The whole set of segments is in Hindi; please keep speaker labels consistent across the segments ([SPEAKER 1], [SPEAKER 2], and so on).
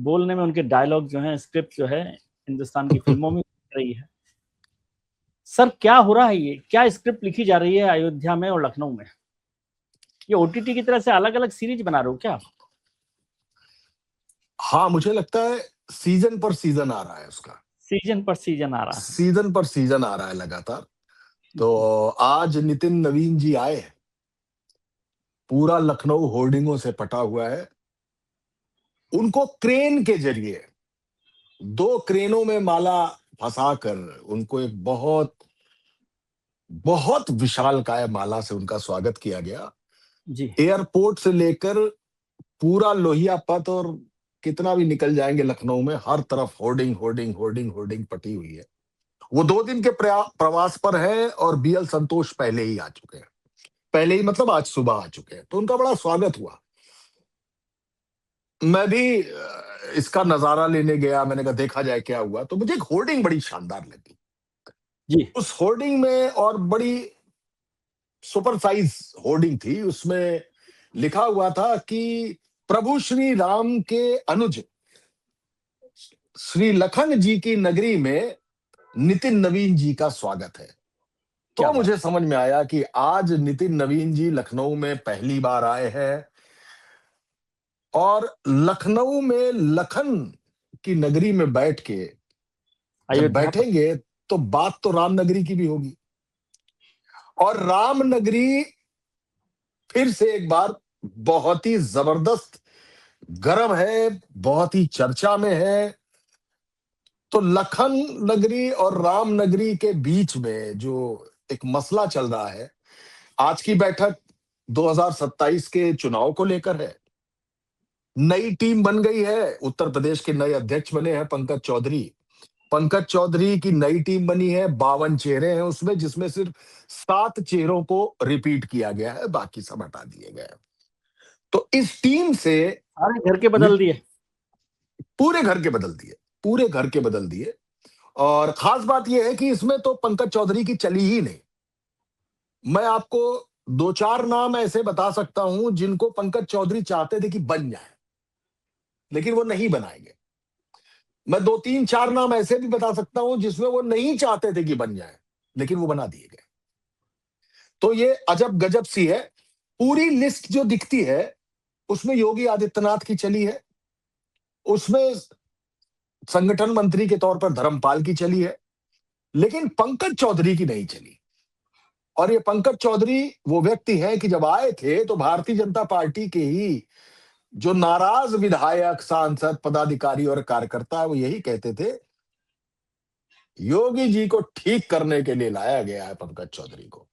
[SPEAKER 1] बोलने में उनके डायलॉग जो हैं, स्क्रिप्ट जो है हिंदुस्तान की फिल्मों में रही है। सर क्या हो रहा है, ये क्या स्क्रिप्ट लिखी जा रही है अयोध्या में और लखनऊ में? ये ओटीटी की तरह से अलग अलग सीरीज बना रहे हो क्या?
[SPEAKER 2] हाँ, मुझे लगता है सीजन पर सीजन आ रहा है उसका।
[SPEAKER 1] सीजन पर सीजन आ रहा है।
[SPEAKER 2] सीजन पर सीजन आ रहा है लगातार। तो आज नितिन नवीन जी आए, पूरा लखनऊ होर्डिंगों से पटा हुआ है। उनको क्रेन के जरिए 2 क्रेनों में माला फंसाकर उनको एक बहुत बहुत विशालकाय माला से उनका स्वागत किया गया।
[SPEAKER 1] जी।
[SPEAKER 2] एयरपोर्ट से लेकर पूरा लोहिया पथ और कितना भी निकल जाएंगे लखनऊ में, हर तरफ होर्डिंग होर्डिंग होर्डिंग होर्डिंग पटी हुई है। वो 2 दिन के प्रवास पर है और बीएल संतोष पहले ही आ चुके हैं। पहले ही मतलब आज सुबह आ चुके हैं, तो उनका बड़ा स्वागत हुआ। मैं भी इसका नजारा लेने गया, मैंने कहा देखा जाए क्या हुआ। तो मुझे एक होर्डिंग बड़ी शानदार लगी
[SPEAKER 1] जी।
[SPEAKER 2] उस होर्डिंग में, और बड़ी सुपर साइज होर्डिंग थी। उसमें लिखा हुआ था कि प्रभु श्री राम के अनुज श्री लखन जी की नगरी में नितिन नवीन जी का स्वागत है।
[SPEAKER 1] क्या
[SPEAKER 2] तो
[SPEAKER 1] बात
[SPEAKER 2] मुझे समझ में आया कि आज नितिन नवीन जी लखनऊ में पहली बार आए हैं, और लखनऊ में लखन की नगरी में बैठ के जब
[SPEAKER 1] अयोध्या पर।
[SPEAKER 2] बैठेंगे तो बात तो राम नगरी की भी होगी। और राम नगरी फिर से एक बार बहुत ही जबरदस्त गर्म है, बहुत ही चर्चा में है। तो लखन नगरी और राम नगरी के बीच में जो एक मसला चल रहा है, आज की बैठक 2027 के चुनाव को लेकर है। नई टीम बन गई है, उत्तर प्रदेश के नए अध्यक्ष बने हैं पंकज चौधरी। पंकज चौधरी की नई टीम बनी है, 52 चेहरे हैं उसमें, जिसमें सिर्फ 7 चेहरों को रिपीट किया गया है, बाकी सब हटा दिए गए हैं। तो इस टीम से
[SPEAKER 1] सारे घर के बदल दिए।
[SPEAKER 2] पूरे घर के बदल दिए, पूरे घर के बदल दिए। और खास बात यह है कि इसमें तो पंकज चौधरी की चली ही नहीं। मैं आपको 2-4 नाम ऐसे बता सकता हूं जिनको पंकज चौधरी चाहते थे कि बन जाए, लेकिन वो नहीं बनाएंगे। मैं 2-3-4 नाम ऐसे भी बता सकता हूं जिसमें वो नहीं चाहते थे कि बन जाए, लेकिन वो बना दिए गए। तो ये अजब गजब सी है। पूरी लिस्ट जो दिखती है उसमें योगी आदित्यनाथ की चली है, उसमें संगठन मंत्री के तौर पर धर्मपाल की चली है, लेकिन पंकज चौधरी की नहीं चली। और ये पंकज चौधरी वो व्यक्ति हैं कि जब आए थे तो भारतीय जनता पार्टी के ही जो नाराज विधायक, सांसद, पदाधिकारी और कार्यकर्ता है, वो यही कहते थे योगी जी को ठीक करने के लिए लाया गया है पंकज चौधरी को।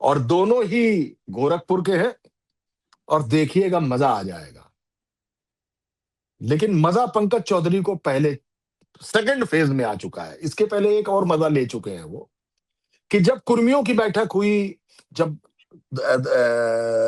[SPEAKER 2] और दोनों ही गोरखपुर के हैं, और देखिएगा मजा आ जाएगा। लेकिन मजा पंकज चौधरी को पहले सेकंड फेज में आ चुका है। इसके पहले एक और मजा ले चुके हैं वो, कि जब कुर्मियों की बैठक हुई, जब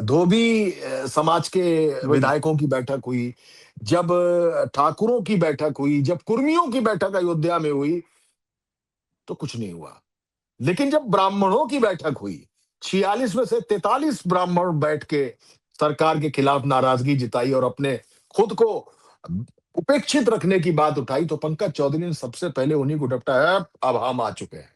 [SPEAKER 2] धोबी समाज के
[SPEAKER 1] वही।
[SPEAKER 2] विधायकों की बैठक हुई, जब ठाकुरों की बैठक हुई, जब कुर्मियों की बैठक अयोध्या में हुई, तो कुछ नहीं हुआ। लेकिन जब ब्राह्मणों की बैठक हुई, 46 में से 43 ब्राह्मण बैठ के सरकार के खिलाफ नाराजगी जताई और अपने खुद को उपेक्षित रखने की बात उठाई, तो पंकज चौधरी ने सबसे पहले उन्हीं को डपटा है, अब हम आ चुके हैं,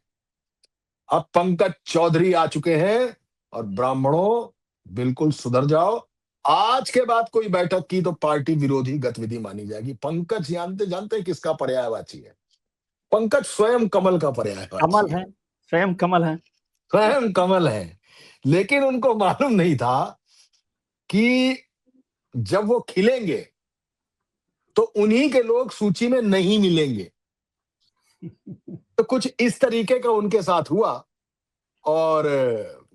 [SPEAKER 2] अब पंकज चौधरी आ चुके हैं, और ब्राह्मणों बिल्कुल सुधर जाओ। आज के बाद कोई बैठक की तो पार्टी विरोधी गतिविधि मानी जाएगी। पंकज जानते जानते किसका पर्यायवाची है? पंकज स्वयं कमल का पर्यायवाची
[SPEAKER 1] कमल
[SPEAKER 2] है,
[SPEAKER 1] है, स्वयं कमल है।
[SPEAKER 2] स्वयं कमल है। लेकिन उनको मालूम नहीं था कि जब वो खिलेंगे तो उन्हीं के लोग सूची में नहीं मिलेंगे। तो कुछ इस तरीके का उनके साथ हुआ। और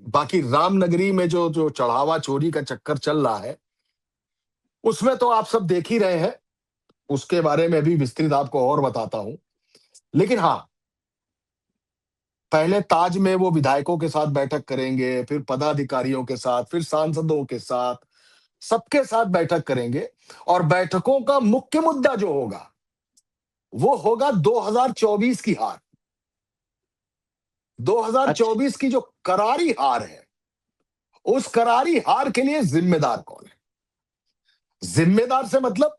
[SPEAKER 2] बाकी रामनगरी में जो जो चढ़ावा चोरी का चक्कर चल रहा है, उसमें तो आप सब देख ही रहे हैं। उसके बारे में भी विस्तृत आपको और बताता हूं। लेकिन हाँ, पहले ताज में वो विधायकों के साथ बैठक करेंगे, फिर पदाधिकारियों के साथ, फिर सांसदों के साथ, सबके साथ बैठक करेंगे। और बैठकों का मुख्य मुद्दा जो होगा वो होगा 2024 की हार। 2024 की जो करारी हार है, उस करारी हार के लिए जिम्मेदार कौन है? जिम्मेदार से मतलब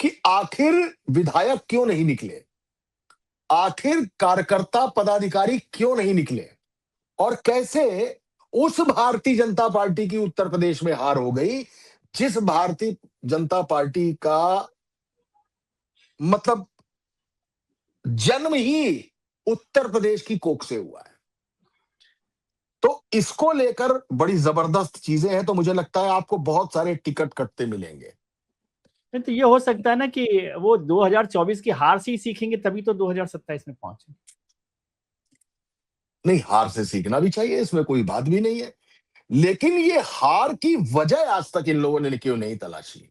[SPEAKER 2] कि आखिर विधायक क्यों नहीं निकले, आखिर कार्यकर्ता पदाधिकारी क्यों नहीं निकले, और कैसे उस भारतीय जनता पार्टी की उत्तर प्रदेश में हार हो गई जिस भारतीय जनता पार्टी का मतलब जन्म ही उत्तर प्रदेश की कोख से हुआ है। तो इसको लेकर बड़ी जबरदस्त चीजें हैं। तो मुझे लगता है आपको बहुत सारे टिकट कटते मिलेंगे।
[SPEAKER 1] नहीं तो ये हो सकता है ना कि वो 2024 की हार से ही सीखेंगे, तभी तो 2027 में पहुंचे।
[SPEAKER 2] नहीं, हार से सीखना भी चाहिए, इसमें कोई बात भी नहीं है, लेकिन ये हार की वजह आज तक इन लोगों ने क्यों नहीं तलाशी।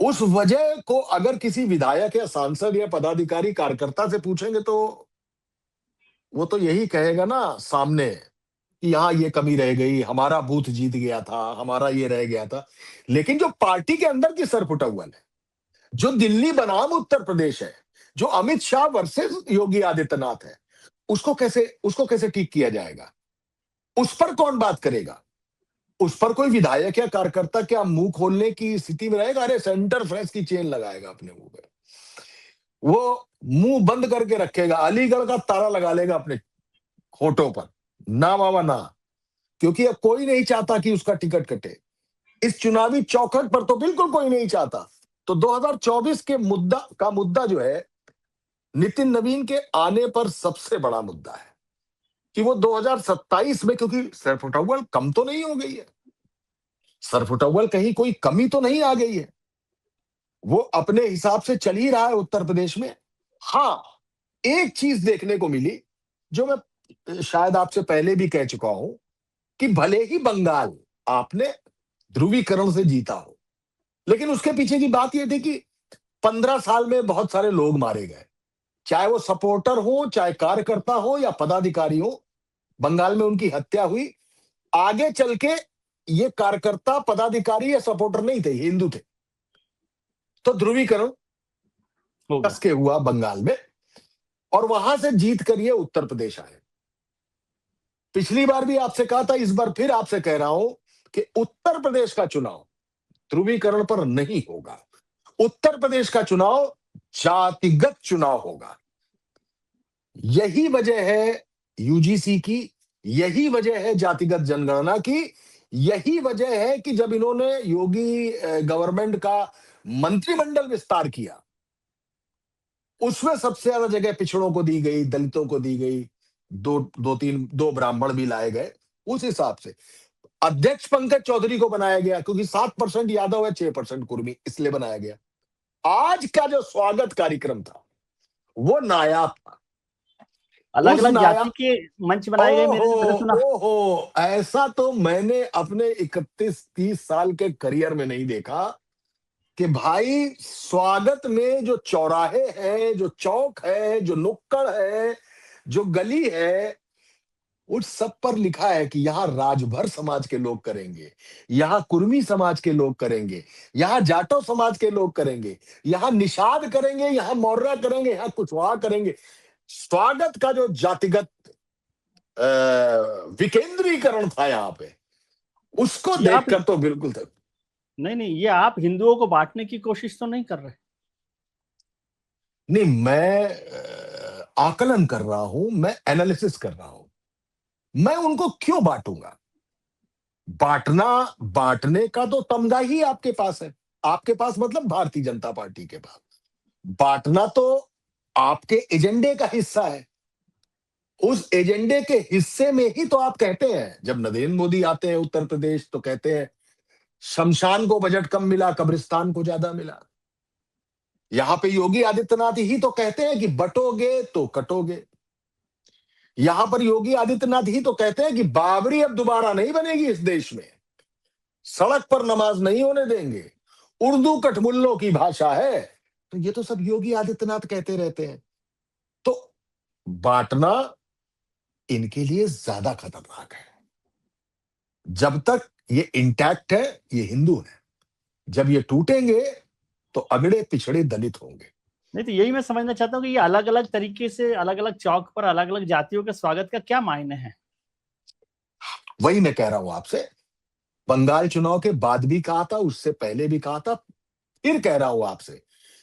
[SPEAKER 2] उस वजह को अगर किसी विधायक या सांसद या पदाधिकारी कार्यकर्ता से पूछेंगे तो वो तो यही कहेगा ना सामने कि यहाँ ये कमी रह गई, हमारा बूथ जीत गया था, हमारा ये रह गया था। लेकिन जो पार्टी के अंदर की सरपुटौल है, जो दिल्ली बनाम उत्तर प्रदेश है, जो अमित शाह वर्सेस योगी आदित्यनाथ है, उसको कैसे ठीक किया जाएगा? उस पर कौन बात करेगा? उस पर कोई विधायक या कार्यकर्ता क्या मुंह खोलने की स्थिति में रहेगा? अरे सेंटर फ्रेश की चेन लगाएगा अपने मुंह पे, वो मुंह बंद करके रखेगा, अलीगढ़ का ताला लगा लेगा अपने होठों पर, ना बाबा ना, क्योंकि अब कोई नहीं चाहता कि उसका टिकट कटे। इस चुनावी चौखट पर तो बिल्कुल कोई नहीं चाहता। तो 2024 के मुद्दा जो है, नितिन नवीन के आने पर सबसे बड़ा मुद्दा है कि वो 2027 में, क्योंकि सरफुटौल कम तो नहीं हो गई है, सरफुटौल कहीं कोई कमी तो नहीं आ गई है, वो अपने हिसाब से चल ही रहा है उत्तर प्रदेश में। हाँ, एक चीज देखने को मिली जो मैं शायद आपसे पहले भी कह चुका हूं कि भले ही बंगाल आपने ध्रुवीकरण से जीता हो, लेकिन उसके पीछे की बात यह थी कि 15 साल में बहुत सारे लोग मारे गए, चाहे वो सपोर्टर हो, चाहे कार्यकर्ता हो या पदाधिकारी हो, बंगाल में उनकी हत्या हुई। आगे चल के ये कार्यकर्ता पदाधिकारी या सपोर्टर नहीं थे, हिंदू थे। तो ध्रुवीकरण कस के हुआ बंगाल में, और वहां से जीत कर ये उत्तर प्रदेश आए। पिछली बार भी आपसे कहा था, इस बार फिर आपसे कह रहा हूं कि उत्तर प्रदेश का चुनाव ध्रुवीकरण पर नहीं होगा। उत्तर प्रदेश का चुनाव जातिगत चुनाव होगा। यही वजह है यूजीसी की, यही वजह है जातिगत जनगणना की, यही वजह है कि जब इन्होंने योगी गवर्नमेंट का मंत्रिमंडल विस्तार किया, उसमें सबसे ज्यादा जगह पिछड़ों को दी गई, दलितों को दी गई, दो ब्राह्मण भी लाए गए। उस हिसाब से अध्यक्ष पंकज चौधरी को बनाया गया, क्योंकि 7% यादव है, 6% कुर्मी, इसलिए बनाया गया। आज का जो स्वागत कार्यक्रम था वो नायाब था।
[SPEAKER 1] अलग अलग
[SPEAKER 2] नायाब
[SPEAKER 1] जाति के मंच बनाए गए, मैंने सुना।
[SPEAKER 2] ओहो, ऐसा तो मैंने अपने 31-30 साल के करियर में नहीं देखा कि भाई स्वागत में जो चौराहे हैं, जो चौक है, जो नुक्कड़ है, जो गली है, उस सब पर लिखा है कि यहाँ राजभर समाज के लोग करेंगे, यहाँ कुर्मी समाज के लोग करेंगे, यहाँ जाटो समाज के लोग करेंगे, यहाँ निषाद करेंगे, यहाँ मौर्य करेंगे, यहाँ कुशवाहा करेंगे। स्वागत का जो जातिगत विकेंद्रीकरण था यहाँ पे, उसको देखकर तो बिल्कुल था।
[SPEAKER 1] नहीं, ये आप हिंदुओं को बांटने की कोशिश तो नहीं कर रहे?
[SPEAKER 2] नहीं, मैं आकलन कर रहा हूं, मैं एनालिसिस कर रहा हूं। मैं उनको क्यों बांटूंगा? बांटने का तो तमगा ही आपके पास है, आपके पास मतलब भारतीय जनता पार्टी के पास। बांटना तो आपके एजेंडे का हिस्सा है। उस एजेंडे के हिस्से में ही तो आप कहते हैं, जब नरेंद्र मोदी आते हैं उत्तर प्रदेश तो कहते हैं शमशान को बजट कम मिला, कब्रिस्तान को ज्यादा मिला। यहां पे योगी आदित्यनाथ ही तो कहते हैं कि बटोगे तो कटोगे। यहां पर योगी आदित्यनाथ ही तो कहते हैं कि बाबरी अब दोबारा नहीं बनेगी इस देश में, सड़क पर नमाज नहीं होने देंगे, उर्दू कठमुल्लों की भाषा है। तो ये तो सब योगी आदित्यनाथ कहते रहते हैं। तो बांटना इनके लिए ज्यादा खतरनाक है। जब तक ये इंटैक्ट है, ये हिंदू है, जब ये टूटेंगे तो अगड़े पिछड़े दलित होंगे।
[SPEAKER 1] नहीं तो यही मैं समझना चाहता हूँ कि ये अलग अलग तरीके से अलग अलग चौक पर अलग अलग जातियों के स्वागत का क्या मायने है?
[SPEAKER 2] वही मैं कह रहा हूं आपसे, बंगाल चुनाव के बाद भी कहा था, उससे पहले भी कहा था, फिर कह रहा हूं आपसे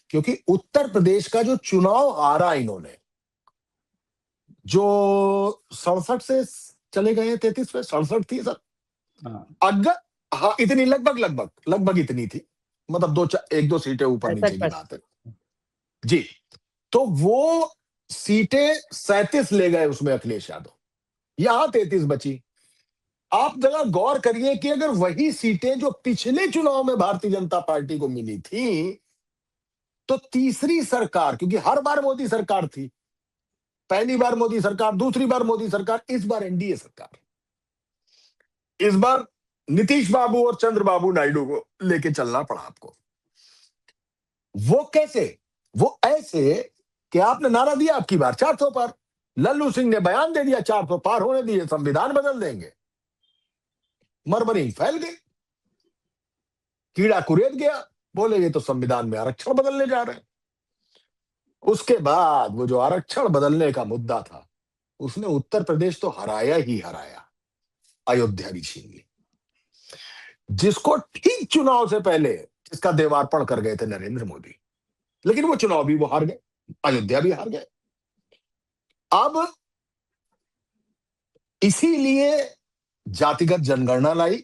[SPEAKER 2] क्योंकि उत्तर प्रदेश का जो चुनाव हारा इन्होंने, जो 67 से चले गए 33 पे, 67 थी सर।
[SPEAKER 1] हाँ,
[SPEAKER 2] अगर हाँ इतनी लगभग इतनी थी, मतलब एक दो सीटें ऊपर नीचे की बात है जी। तो वो सीटें 37 ले गए उसमें अखिलेश यादव, यहां 33 बची। आप जरा गौर करिए कि अगर वही सीटें जो पिछले चुनाव में भारतीय जनता पार्टी को मिली थी, तो तीसरी सरकार, क्योंकि हर बार मोदी सरकार थी, पहली बार मोदी सरकार, दूसरी बार मोदी सरकार, इस बार एनडीए सरकार, इस बार नीतीश बाबू और चंद्रबाबू नायडू को लेके चलना पड़ा आपको। वो कैसे? वो ऐसे कि आपने नारा दिया आपकी बार 400 पार, लल्लू सिंह ने बयान दे दिया 400 पार होने दिए, संविधान बदल देंगे, मरमरी फैल गई, कीड़ा कुरेद गया, बोले ये तो संविधान में आरक्षण बदलने जा रहे हैं। उसके बाद वो जो आरक्षण बदलने का मुद्दा था, उसने उत्तर प्रदेश तो हराया ही हराया, अयोध्या भी छीन ली, जिसको ठीक चुनाव से पहले जिसका देवार्पण कर गए थे नरेंद्र मोदी, लेकिन वो चुनाव भी वो हार गए, अयोध्या भी हार गए। अब इसीलिए जातिगत जनगणना लाई,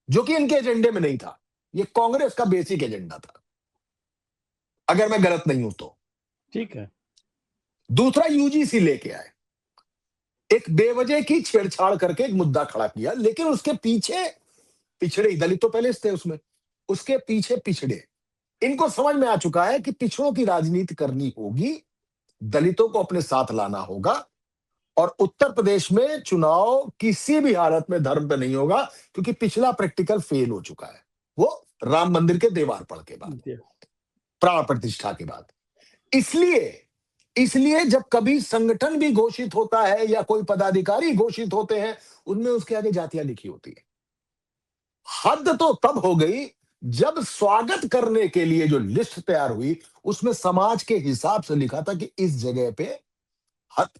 [SPEAKER 2] जो कि इनके एजेंडे में नहीं था, ये कांग्रेस का बेसिक एजेंडा था, अगर मैं गलत नहीं हूं तो।
[SPEAKER 1] ठीक है।
[SPEAKER 2] दूसरा यूजीसी लेके आए, एक बेवजह की छेड़छाड़ करके एक मुद्दा खड़ा किया, लेकिन उसके पीछे पिछड़े, दलित तो पहले थे उसमें, उसके पीछे पिछड़े, इनको समझ में आ चुका है कि पिछड़ों की राजनीति करनी होगी, दलितों को अपने साथ लाना होगा, और उत्तर प्रदेश में चुनाव किसी भी हालत में धर्म पे नहीं होगा, क्योंकि पिछला प्रैक्टिकल फेल हो चुका है, वो राम मंदिर के देवार्पण के बाद, प्राण प्रतिष्ठा के बाद। इसलिए जब कभी संगठन भी घोषित होता है या कोई पदाधिकारी घोषित होते हैं, उनमें उसके आगे जातियां लिखी होती है। हद तो तब हो गई जब स्वागत करने के लिए जो लिस्ट तैयार हुई, उसमें समाज के हिसाब से लिखा था कि इस जगह पे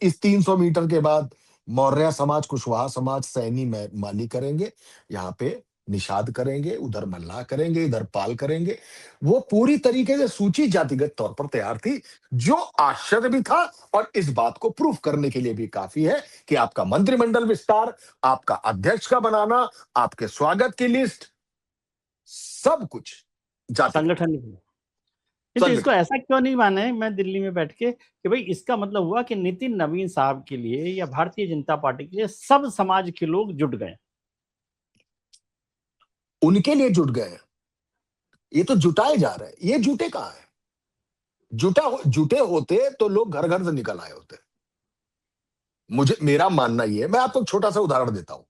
[SPEAKER 2] इस 300 मीटर के बाद मौर्य समाज, कुशवाहा समाज, सैनी माली करेंगे, यहाँ पे निषाद करेंगे, उधर मल्लाह करेंगे, इधर पाल करेंगे। वो पूरी तरीके से सूची जातिगत तौर पर तैयार थी, जो आश्चर्य भी था और इस बात को प्रूफ करने के लिए भी काफी है कि आपका मंत्रिमंडल विस्तार, आपका अध्यक्ष का बनाना, आपके स्वागत की लिस्ट, सब कुछ
[SPEAKER 1] संगठन तो इसको ऐसा क्यों नहीं माने मैं दिल्ली में बैठ के कि भाई इसका मतलब हुआ कि नितिन नवीन साहब के लिए या भारतीय जनता पार्टी के लिए सब समाज के लोग जुट गए,
[SPEAKER 2] उनके लिए जुट गए। ये तो जुटाए जा रहे हैं, ये जुटे कहां है? जुटे होते तो लोग घर घर से निकल आए होते। मेरा मानना ये है, मैं आपको एक छोटा सा उदाहरण देता हूं।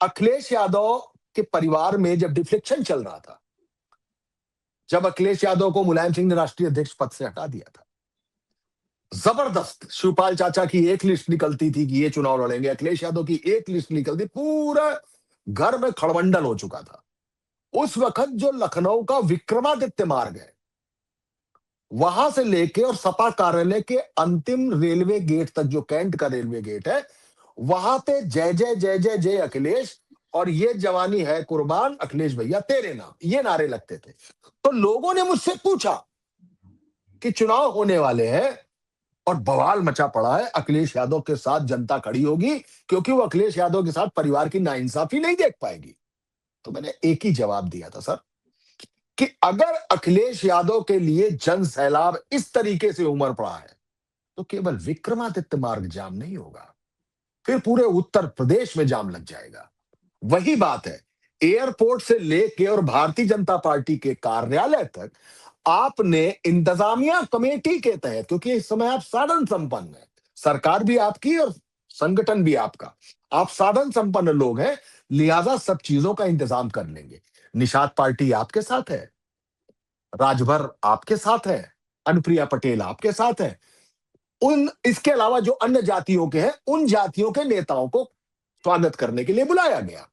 [SPEAKER 2] अखिलेश यादव के परिवार में जब डिफ्लेक्शन चल रहा था, जब अखिलेश यादव को मुलायम सिंह ने राष्ट्रीय अध्यक्ष पद से हटा दिया था, जबरदस्त शिवपाल चाचा की एक लिस्ट निकलती थी कि ये चुनाव लड़ेंगे, अखिलेश यादव की एक लिस्ट निकलती, पूरा घर में खड़बंडल हो चुका था। उस वक्त जो लखनऊ का विक्रमादित्य मार्ग है, वहां से लेके और सपा कार्यालय के अंतिम रेलवे गेट तक, जो कैंट का रेलवे गेट है, वहां पे जय जय जय जय जय अखिलेश और ये जवानी है कुर्बान अखिलेश भैया तेरे नाम, ये नारे लगते थे। तो लोगों ने मुझसे पूछा कि चुनाव होने वाले हैं और बवाल मचा पड़ा है, अखिलेश यादव के साथ जनता खड़ी होगी, क्योंकि वो अखिलेश यादव के साथ परिवार की नाइंसाफी नहीं देख पाएगी। तो मैंने एक ही जवाब दिया था सर, कि अगर अखिलेश यादव के लिए जन सैलाब इस तरीके से उमड़ पड़ा है, तो केवल विक्रमादित्य मार्ग जाम नहीं होगा, फिर पूरे उत्तर प्रदेश में जाम लग जाएगा। वही बात है, एयरपोर्ट से लेके और भारतीय जनता पार्टी के कार्यालय तक आपने इंतजामिया कमेटी के तहत, क्योंकि इस समय आप साधन संपन्न है, सरकार भी आपकी और संगठन भी आपका, आप साधन संपन्न लोग हैं, लिहाजा सब चीजों का इंतजाम कर लेंगे। निषाद पार्टी आपके साथ है, राजभर आपके साथ है, अनुप्रिया पटेल आपके साथ है, इसके अलावा जो अन्य जातियों के हैं, उन जातियों के नेताओं को स्वागत करने के लिए बुलाया गया।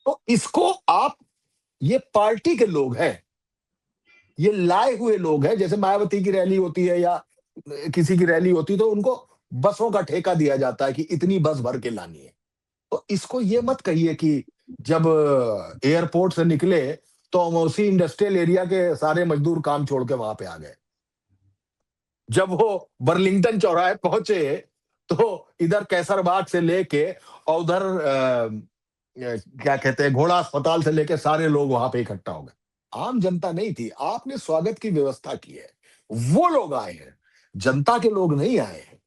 [SPEAKER 2] तो इसको आप, ये पार्टी के लोग हैं, ये लाए हुए लोग हैं। जैसे मायावती की रैली होती है या किसी की रैली होती है, तो उनको बसों का ठेका दिया जाता है कि इतनी बस भर के लानी है। तो इसको ये मत कहिए कि जब एयरपोर्ट से निकले तो हम उसी इंडस्ट्रियल एरिया के सारे मजदूर काम छोड़ के वहां पे आ गए। जब वो बर्लिंगटन चौराहे पहुंचे तो इधर कैसरबाग से लेके और उधर क्या कहते हैं घोड़ा अस्पताल से लेके सारे लोग वहां पे इकट्ठा हो गए। आम जनता नहीं थी, आपने स्वागत की व्यवस्था की है। वो लोग आए हैं, जनता के लोग नहीं आए हैं।